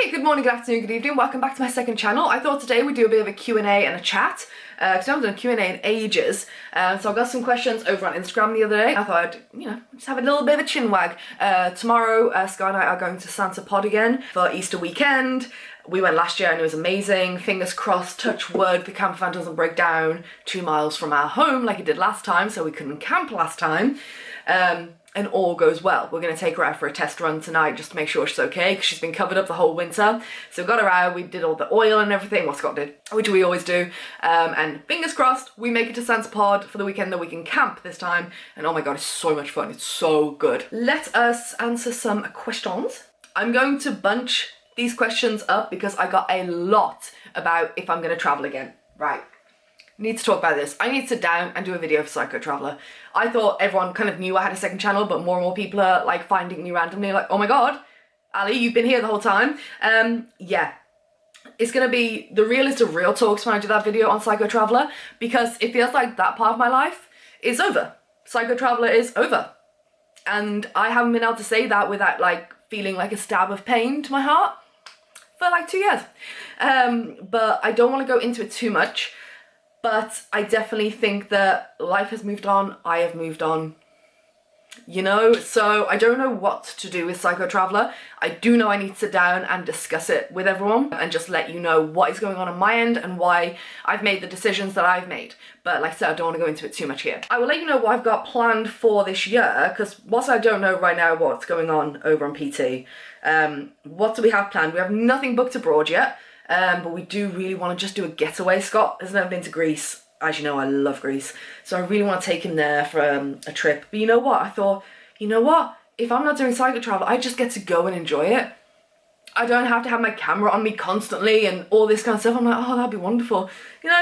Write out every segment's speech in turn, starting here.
Hey, good morning, good afternoon, good evening. Welcome back to my second channel. I thought today we'd do a bit of a Q&A and a chat because I haven't done a Q&A in ages. So I got some questions over on Instagram the other day. I thought I'd, just have a little bit of a chin wag. Tomorrow, Sky and I are going to Santa Pod again for Easter weekend. We went last year and it was amazing. Fingers crossed, touch wood, the camper van doesn't break down 2 miles from our home like it did last time, so we couldn't camp last time. And all goes well. We're going to take her out for a test run tonight just to make sure she's okay because she's been covered up the whole winter. So we got her out, we did all the oil and everything, what Scott did, which we always do. And fingers crossed, we make it to Santa Pod for the weekend that we can camp this time. And oh my god, it's so much fun, it's so good. Let us answer some questions. I'm going to bunch these questions up because I got a lot about if I'm going to travel again. Right. Need to talk about this. I need to sit down and do a video for Psycho Traveller. I thought everyone kind of knew I had a second channel, but more and more people are like finding me randomly like, oh my god, Ali, you've been here the whole time. Yeah, it's gonna be the realest of real talks when I do that video on Psycho Traveller because it feels like that part of my life is over. Psycho Traveller is over. And I haven't been able to say that without like feeling like a stab of pain to my heart for like 2 years. But I don't want to go into it too much. But I definitely think that life has moved on, I have moved on, so I don't know what to do with Psycho Traveller. I do know I need to sit down and discuss it with everyone and just let you know what is going on my end and why I've made the decisions that I've made. But like I said, I don't want to go into it too much here. I will let you know what I've got planned for this year because whilst I don't know right now what's going on over on PT, what do we have planned? We have nothing booked abroad yet. But we do really want to just do a getaway. Scott has never been to Greece. As you know, I love Greece. So I really want to take him there for a trip. But you know what? I thought, if I'm not doing Psycho Travel, I just get to go and enjoy it. I don't have to have my camera on me constantly and all this kind of stuff. I'm like, oh, that'd be wonderful.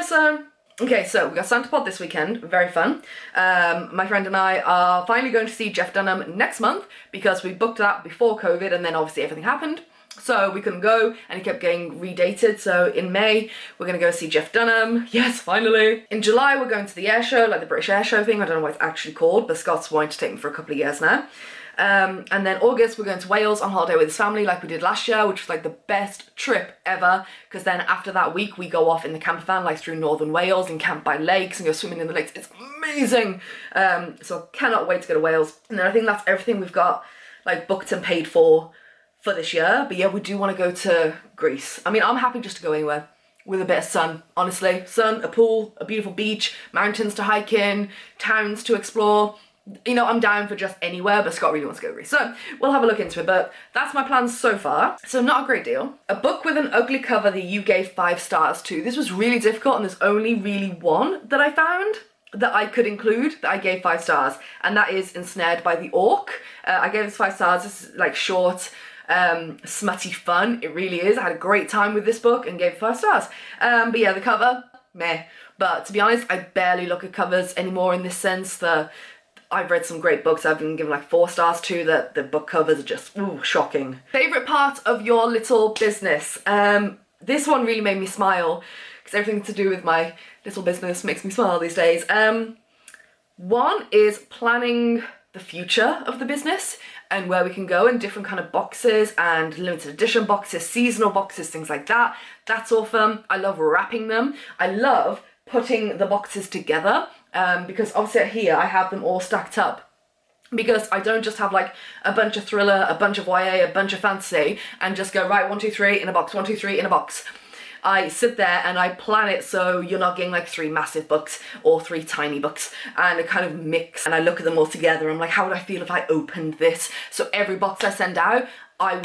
So... Okay, so we got Santa Pod this weekend, very fun. My friend and I are finally going to see Jeff Dunham next month because we booked that before COVID and then obviously everything happened. So we couldn't go and it kept getting redated. So in May, we're going to go see Jeff Dunham. Yes, finally. In July, we're going to the air show, like the British Air Show thing. I don't know what it's actually called, but Scott's wanting to take me for a couple of years now. And then August, we're going to Wales on holiday with his family like we did last year, which was like the best trip ever. Because then after that week, we go off in the camper van like through northern Wales and camp by lakes and go swimming in the lakes. It's amazing. So I cannot wait to go to Wales. And then I think that's everything we've got like booked and paid for this year. But yeah, we do want to go to Greece. I mean, I'm happy just to go anywhere with a bit of sun, honestly. Sun, a pool, a beautiful beach, mountains to hike in, towns to explore. I'm down for just anywhere, but Scott really wants to go to Greece. So we'll have a look into it, but that's my plans so far. So not a great deal. A book with an ugly cover that you gave 5 stars to. This was really difficult and there's only really one that I found that I could include that I gave 5 stars, and that is Ensnared by the Orc. I gave this 5 stars. This is like short, smutty fun. It really is. I had a great time with this book and gave it 5 stars. But yeah, the cover, meh. But to be honest, I barely look at covers anymore in this sense. I've read some great books I've been given like 4 stars to that the book covers are just, ooh, shocking. Favourite part of your little business? This one really made me smile because everything to do with my little business makes me smile these days. One is planning the future of the business and where we can go in different kind of boxes and limited edition boxes, seasonal boxes, things like that. That's awesome. I love wrapping them. I love putting the boxes together because obviously here I have them all stacked up because I don't just have like a bunch of thriller, a bunch of YA, a bunch of fantasy and just go right 1, 2, 3 in a box, 1, 2, 3 in a box. I sit there and I plan it so you're not getting like 3 massive books or 3 tiny books and a kind of mix, and I look at them all together. I'm like, how would I feel if I opened this? So every box I send out, I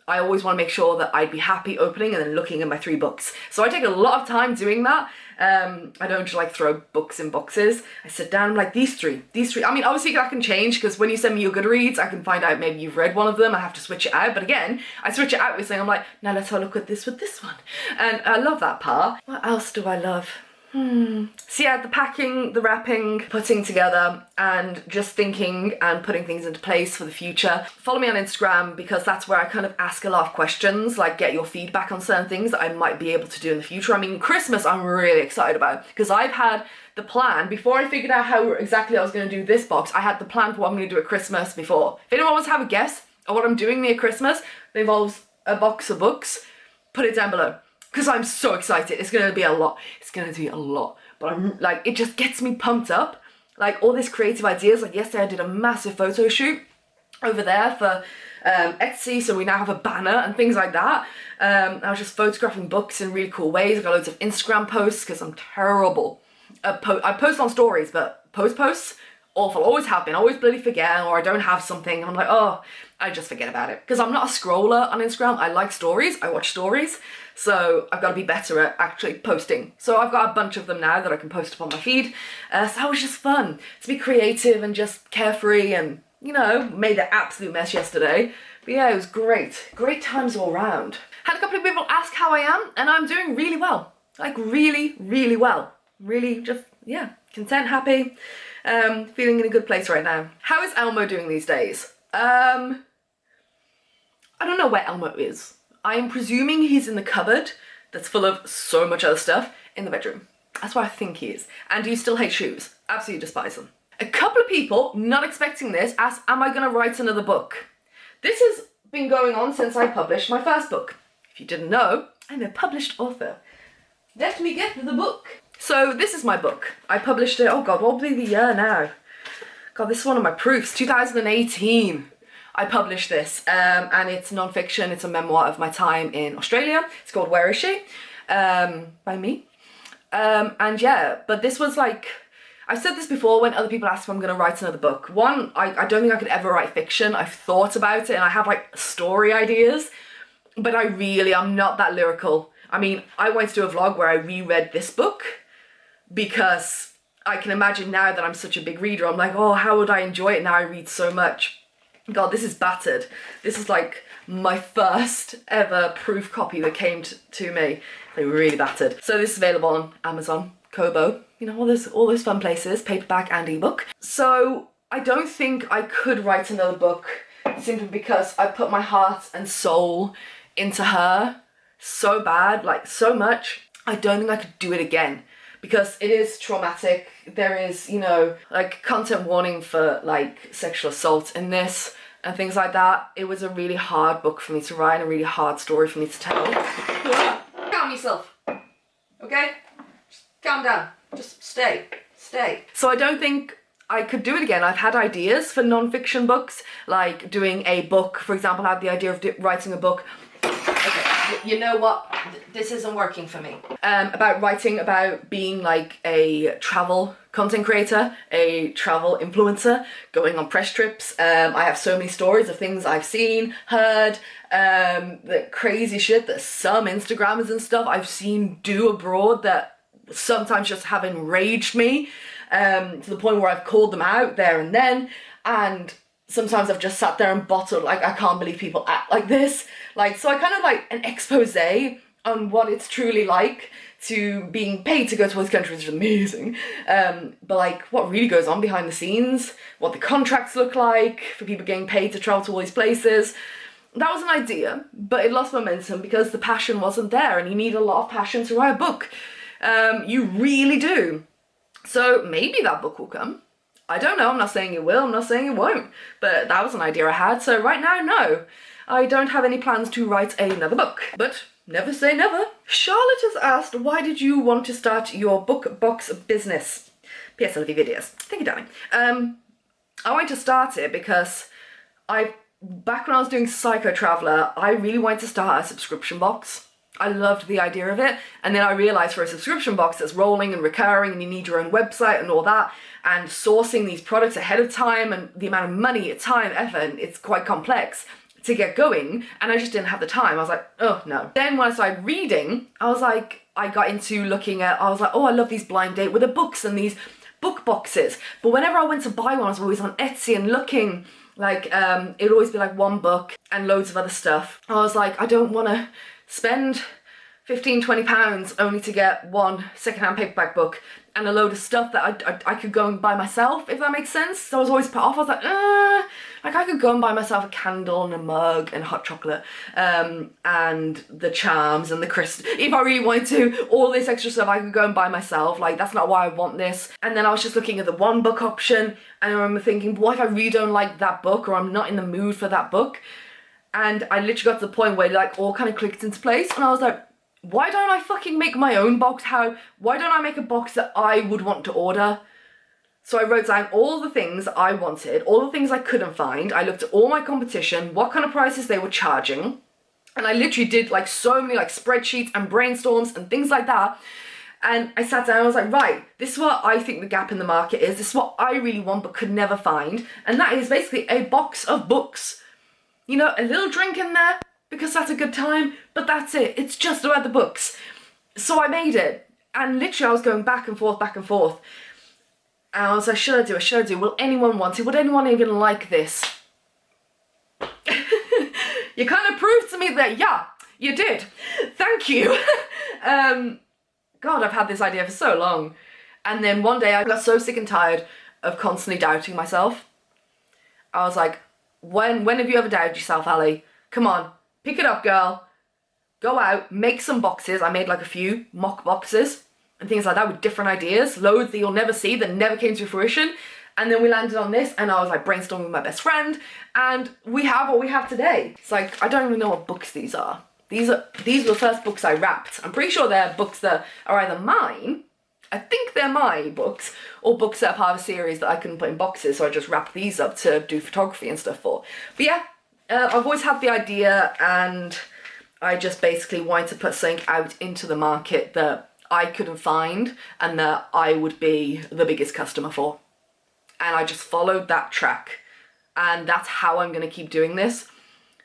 always want to make sure that I'd be happy opening and then looking at my 3 books. So I take a lot of time doing that. I don't just like throw books in boxes. I sit down, I'm like, these three. I mean, obviously that can change because when you send me your Goodreads, I can find out maybe you've read one of them. I have to switch it out. But again, I switch it out with saying, I'm like, now let's have a look at this with this one. And I love that part. What else do I love? So yeah, the packing, the wrapping, putting together and just thinking and putting things into place for the future. Follow me on Instagram because that's where I kind of ask a lot of questions, like get your feedback on certain things that I might be able to do in the future. I mean, Christmas I'm really excited about because I've had the plan, before I figured out how exactly I was going to do this box, I had the plan for what I'm going to do at Christmas before. If anyone wants to have a guess of what I'm doing near Christmas, it involves a box of books, put it down below. Because I'm so excited. It's gonna be a lot. It's gonna be a lot. But I'm like, it just gets me pumped up. Like all these creative ideas. Like yesterday I did a massive photo shoot over there for Etsy, so we now have a banner and things like that. I was just photographing books in really cool ways. I got loads of Instagram posts because I'm terrible. I post on stories, but posts, awful, always have been, always bloody forget, or I don't have something and I'm like, oh, I just forget about it. Because I'm not a scroller on Instagram, I like stories, I watch stories, so I've got to be better at actually posting. So I've got a bunch of them now that I can post up on my feed, so that was just fun, to be creative and just carefree and, you know, made an absolute mess yesterday. But yeah, it was great. Great times all round. Had a couple of people ask how I am, and I'm doing really well. Like really, really well. Really just, yeah, content, happy, feeling in a good place right now. How is Elmo doing these days? I don't know where Elmo is. I am presuming he's in the cupboard that's full of so much other stuff in the bedroom. That's where I think he is. And do you still hate shoes? Absolutely despise them. A couple of people, not expecting this, asked, am I gonna write another book? This has been going on since I published my first book. If you didn't know, I'm a published author. Let me get the book. So this is my book. I published it, oh God, what will be the year now? God, this is one of my proofs, 2018. I published this, and it's non-fiction, it's a memoir of my time in Australia. It's called Where Is She? By me. And yeah, but this was like, I've said this before when other people ask if I'm gonna write another book. One, I don't think I could ever write fiction. I've thought about it and I have like story ideas, but I'm not that lyrical. I mean, I wanted to do a vlog where I reread this book because I can imagine now that I'm such a big reader, I'm like, oh, how would I enjoy it now I read so much? God, this is battered. This is like my first ever proof copy that came to me. They were really battered. So this is available on Amazon, Kobo, you know, all those fun places, paperback and ebook. So I don't think I could write another book simply because I put my heart and soul into her so bad, like so much. I don't think I could do it again because it is traumatic. There is, you know, like content warning for like sexual assault in this and things like that. It was a really hard book for me to write and a really hard story for me to tell. Calm yourself, okay? Just calm down, just stay. So I don't think I could do it again. I've had ideas for non-fiction books, like doing a book, for example. I had the idea of writing a book. Okay, you know what? This isn't working for me. About writing about being like a travel content creator, a travel influencer, going on press trips. I have so many stories of things I've seen, heard, the crazy shit that some Instagrammers and stuff I've seen do abroad that sometimes just have enraged me, to the point where I've called them out there and then, and sometimes I've just sat there and bottled, like, I can't believe people act like this. Like, so I kind of like an expose on what it's truly like to being paid to go to all these countries, which is amazing. But like what really goes on behind the scenes, what the contracts look like for people getting paid to travel to all these places. That was an idea, but it lost momentum because the passion wasn't there, and you need a lot of passion to write a book. You really do. So maybe that book will come. I don't know, I'm not saying it will, I'm not saying it won't, but that was an idea I had. So right now, no, I don't have any plans to write another book, but never say never. Charlotte has asked, why did you want to start your book box business? P.S. I love your videos. Thank you, darling. I wanted to start it because back when I was doing Psycho Traveller, I really wanted to start a subscription box. I loved the idea of it, and then I realised for a subscription box that's rolling and recurring and you need your own website and all that, and sourcing these products ahead of time and the amount of money, time, effort, it's quite complex to get going, and I just didn't have the time. I was like, oh no. Then when I started reading, I was like, I got into looking at, I was like, oh, I love these blind date with the books and these book boxes, but whenever I went to buy one, I was always on Etsy and looking, like, it would always be like one book and loads of other stuff. I was like, I don't want to spend £15–20 only to get one secondhand paperback book and a load of stuff that I could go and buy myself, if that makes sense. So I was always put off. I was like I could go and buy myself a candle and a mug and hot chocolate, and the charms and the crystal. If I really wanted to, all this extra stuff I could go and buy myself. Like, that's not why I want this. And then I was just looking at the one book option, and I remember thinking, what if I really don't like that book, or I'm not in the mood for that book? And I literally got to the point where it like all kind of clicked into place, and I was like, why don't I fucking make my own box? Why don't I make a box that I would want to order? So I wrote down all the things I wanted, all the things I couldn't find. I looked at all my competition, what kind of prices they were charging. And I literally did like so many like spreadsheets and brainstorms and things like that. And I sat down and I was like, right, this is what I think the gap in the market is. This is what I really want but could never find. And that is basically a box of books. You know, a little drink in there because that's a good time, but that's it. It's just about the books. So I made it. And literally I was going back and forth, back and forth. And I was like, should I do it? Should I do it? Will anyone want it? Would anyone even like this? You kind of proved to me that, yeah, you did. Thank you. God, I've had this idea for so long. And then one day I got so sick and tired of constantly doubting myself. I was like, when have you ever doubted yourself, Ali? Come on, pick it up, girl. Go out, make some boxes. I made like a few mock boxes and things like that with different ideas, loads that you'll never see, that never came to fruition. And then we landed on this, and I was like brainstorming with my best friend, and we have what we have today. It's like, I don't even know what books these are. These were the first books I wrapped. I'm pretty sure they're books that are either mine, I think they're my books, or books that are part of a series that I couldn't put in boxes, so I just wrapped these up to do photography and stuff for. But yeah, I've always had the idea, and I just basically wanted to put something out into the market that I couldn't find and that I would be the biggest customer for. And I just followed that track, and that's how I'm going to keep doing this.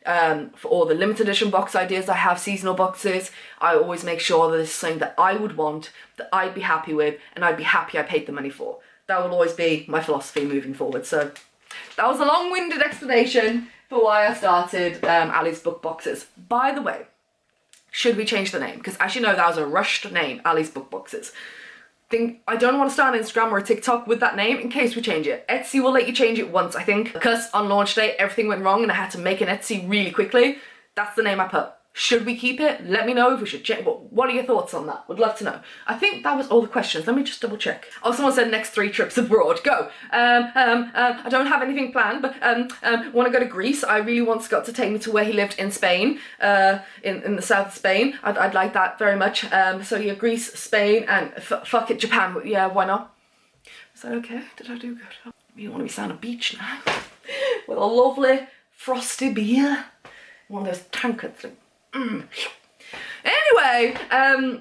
For all the limited edition box ideas I have, seasonal boxes, I always make sure that it's something that I would want, that I'd be happy with, and I'd be happy I paid the money for. That will always be my philosophy moving forward. So that was a long-winded explanation for why I started Ali's book boxes. By the way, should we change the name? Because as you know, that was a rushed name, Ali's book boxes. I don't want to start an Instagram or a TikTok with that name in case we change it. Etsy will let you change it once, I think, because on launch day everything went wrong and I had to make an Etsy really quickly. That's the name I put. Should we keep it? Let me know if we should change. What are your thoughts on that? Would love to know. I think that was all the questions. Let me just double check. Oh, someone said next 3 trips abroad. Go. I don't have anything planned, but want to go to Greece. I really want Scott to take me to where he lived in Spain, in the south of Spain. I'd like that very much. So yeah, Greece, Spain, and fuck it, Japan. Yeah, why not? Is that okay? Did I do good? You want to be sat on a beach now with a lovely frosty beer, one of those tankards. Like, Anyway,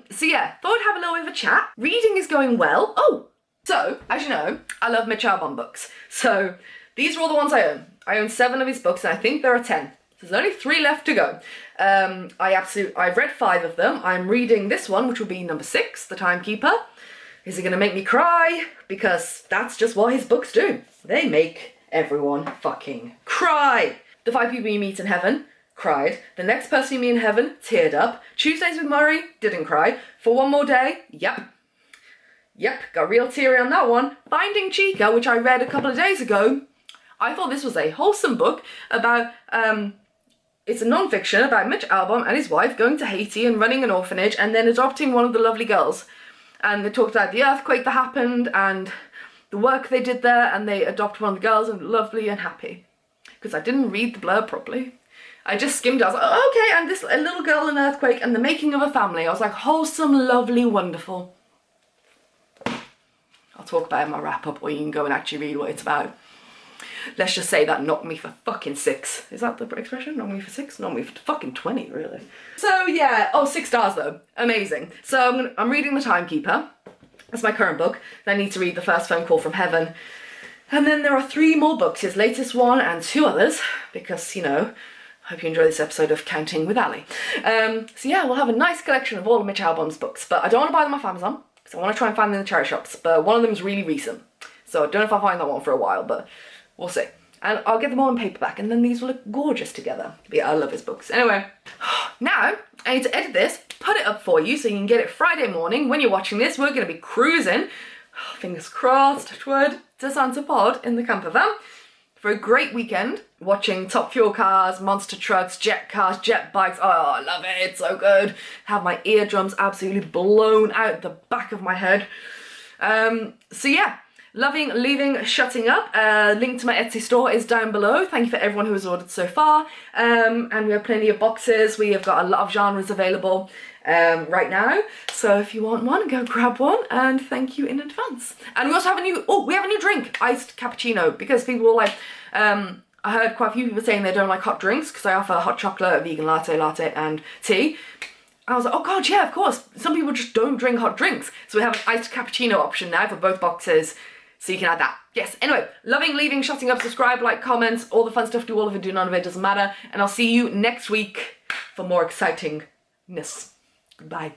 so yeah, thought I'd have a little bit of a chat. Reading is going well. Oh, so, as you know, I love Mitch Albom books. So, these are all the ones I own. I own 7 of his books, and I think there are 10. So there's only 3 left to go. I've read 5 of them. I'm reading this one, which will be number 6, The Timekeeper. Is it gonna make me cry? Because that's just what his books do. They make everyone fucking cry. The 5 People You Meet in Heaven. Cried. The Next Person You Meet in Heaven, teared up. Tuesdays with Murray, didn't cry. For One More Day, yep, got real teary on that one. Finding Chica, which I read a couple of days ago, I thought this was a wholesome book about, it's a non-fiction about Mitch Albom and his wife going to Haiti and running an orphanage and then adopting one of the lovely girls. And they talked about the earthquake that happened and the work they did there, and they adopt one of the girls, and lovely and happy. Because I didn't read the blurb properly. I just skimmed it. I was like, oh, okay, and this, a little girl, an earthquake, and the making of a family. I was like, wholesome, lovely, wonderful. I'll talk about it in my wrap-up, or you can go and actually read what it's about. Let's just say that knocked me for fucking 6. Is that the expression? Knocked me for 6? Knocked me for fucking 20, really. So, yeah. Oh, 6 stars, though. Amazing. So, I'm reading The Timekeeper. That's my current book. Then I need to read The First Phone Call from Heaven. And then there are 3 more books. His latest one and 2 others, because, you know, hope you enjoy this episode of Counting with Ali. So yeah, we'll have a nice collection of all of Mitch Albom's books, but I don't want to buy them off Amazon, because I want to try and find them in the charity shops, but one of them is really recent. So I don't know if I'll find that one for a while, but we'll see. And I'll get them all in paperback, and then these will look gorgeous together. But yeah, I love his books. Anyway, now I need to edit this, put it up for you, so you can get it Friday morning. When you're watching this, we're going to be cruising, fingers crossed, touch wood, to Santa Pod in the camper van for a great weekend, watching Top Fuel cars, monster trucks, jet cars, jet bikes. Oh, I love it, it's so good. Have my eardrums absolutely blown out the back of my head. So yeah, loving, leaving, shutting up. Link to my Etsy store is down below. Thank you for everyone who has ordered so far. And we have plenty of boxes. We have got a lot of genres available right now. So if you want one, go grab one, and thank you in advance. And we also have we have a new drink, iced cappuccino, because people were like, I heard quite a few people saying they don't like hot drinks because I offer hot chocolate, a vegan latte, and tea. I was like, oh god, yeah, of course. Some people just don't drink hot drinks. So we have an iced cappuccino option now for both boxes, so you can add that. Yes, anyway, loving, leaving, shutting up, subscribe, like, comments, all the fun stuff, do all of it, do none of it, doesn't matter. And I'll see you next week for more excitingness. Goodbye.